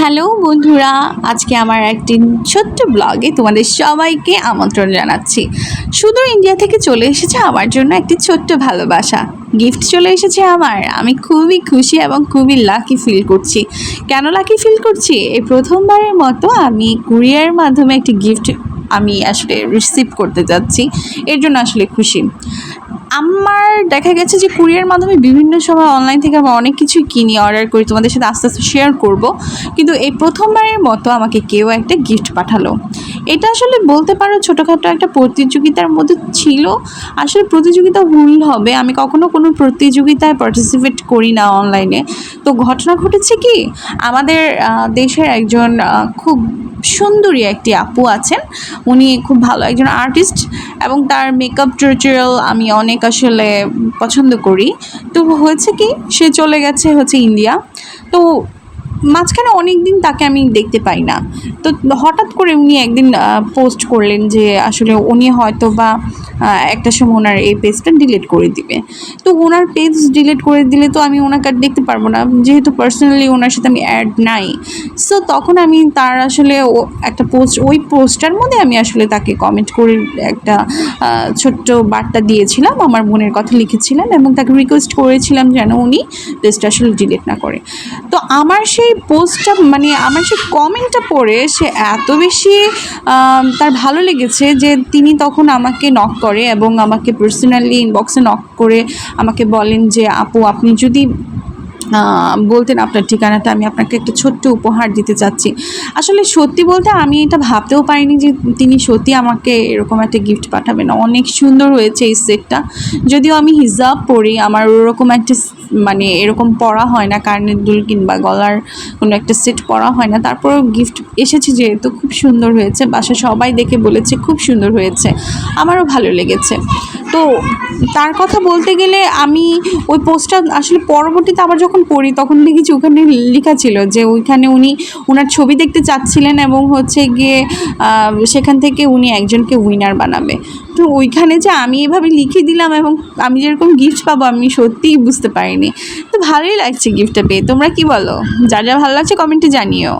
Hello বন্ধুরা, আজকে আমার একটি ছোট্ট ব্লগে তোমাদের সবাইকে আমন্ত্রণ জানাচ্ছি। সুদূর ইন্ডিয়া থেকে চলে এসেছে আমার জন্য একটি ছোট্ট ভালোবাসা গিফট চলে এসেছে আমি খুবই খুশি এবং খুবই লাকি ফিল করছি। কেন লাকি ফিল করছি? এই প্রথমবারের মতো আমি কুরিয়ার মাধ্যমে একটি গিফট আমি আসলে রিসিভ করতে যাচ্ছি, এর জন্য আসলে খুশি। আমার দেখা গেছে যে কুরিয়ার মাধ্যমে বিভিন্ন সময় অনলাইন থেকে আমরা অনেক কিছুই কিনি, অর্ডার করি, তোমাদের সাথে আস্তে আস্তে শেয়ার করব, কিন্তু এই প্রথমবারের মতো আমাকে কেউ একটা গিফট পাঠালো। এটা আসলে বলতে পারো ছোটোখাটো একটা প্রতিযোগিতার মধ্যে ছিল। আসলে প্রতিযোগিতা ভুল হবে, আমি কখনো কোনো প্রতিযোগিতায় পার্টিসিপেট করি না অনলাইনে। তো ঘটনা ঘটেছে কি, আমাদের দেশের একজন খুব সুন্দরী একটি আপু আছেন, উনি খুব ভালো একজন আর্টিস্ট এবং তার মেকআপ টিউটোরিয়াল আমি অনেক আসলে পছন্দ করি। তো হয়েছে কি, সে চলে গেছে ইন্ডিয়া। তো মাঝখানে অনেক দিন তাকে আমি দেখতে পাই না। তো হঠাৎ করে উনি একদিন পোস্ট করলেন যে আসলে উনি হয়তো বা একটা সময় ওনার এই পেজটা ডিলিট করে দিবে। তো ওনার পেজ ডিলিট করে দিলে তো আমি ওনাকে আর দেখতে পারবো না, যেহেতু পার্সোনালি ওনার সাথে আমি অ্যাড নাই। সো তখন আমি তার আসলে একটা পোস্ট, ওই পোস্টটার মধ্যে আমি আসলে তাকে কমেন্ট করে একটা ছোট্ট বার্তা দিয়েছিলাম, আমার বোনের কথা লিখেছিলাম এবং তাকে রিকোয়েস্ট করেছিলাম যেন উনি পেজটা আসলে ডিলিট না করে। তো আমার সেই পোস্টটা আমার সেই কমেন্টটা পড়ে সে এত বেশি তার ভালো লেগেছে যে তিনি তখন আমাকে নক করে এবং আমাকে পার্সোনালি ইনবক্সে নক করে আমাকে বলেন যে আপু, আপনি যদি বলতেন আপনার ঠিকানাটা, আমি আপনাকে একটা ছোট্ট উপহার দিতে চাচ্ছি। আসলে সত্যি বলতে আমি এটা ভাবতেও পারিনি যে তিনি সত্যি আমাকে এরকম একটা গিফট পাঠাবেন। অনেক সুন্দর হয়েছে এই সেটটা, যদিও আমি হিজাব পরি, আমার ওরকম একটা এরকম পরা হয় না, কানের দুল কিংবা গলার কোনো একটা সেট পরা হয় না। তারপরেও গিফট এসেছে যেহেতু খুব সুন্দর হয়েছে, বাসা সবাই দেখে বলেছে খুব সুন্দর হয়েছে, আমারও ভালো লেগেছে। তো তার কথা বলতে গেলে আমি ওই পোস্টটা আসলে পরবর্তীতে আবার যখন পড়ি তখন দেখেছি ওখানে লেখা ছিল যে ওইখানে উনি ওনার ছবি দেখতে চাচ্ছিলেন এবং গিয়ে সেখান থেকে উনি একজনকে উইনার বানাবে। তো ওইখানে যে আমি এভাবে লিখে দিলাম এবং আমি যেরকম গিফট পাবো আমি সত্যিই বুঝতে পারিনি। তো ভালোই লাগছে গিফটটা পেয়ে। তোমরা কি বলো? যা যা ভালো লাগছে কমেন্টে জানিও।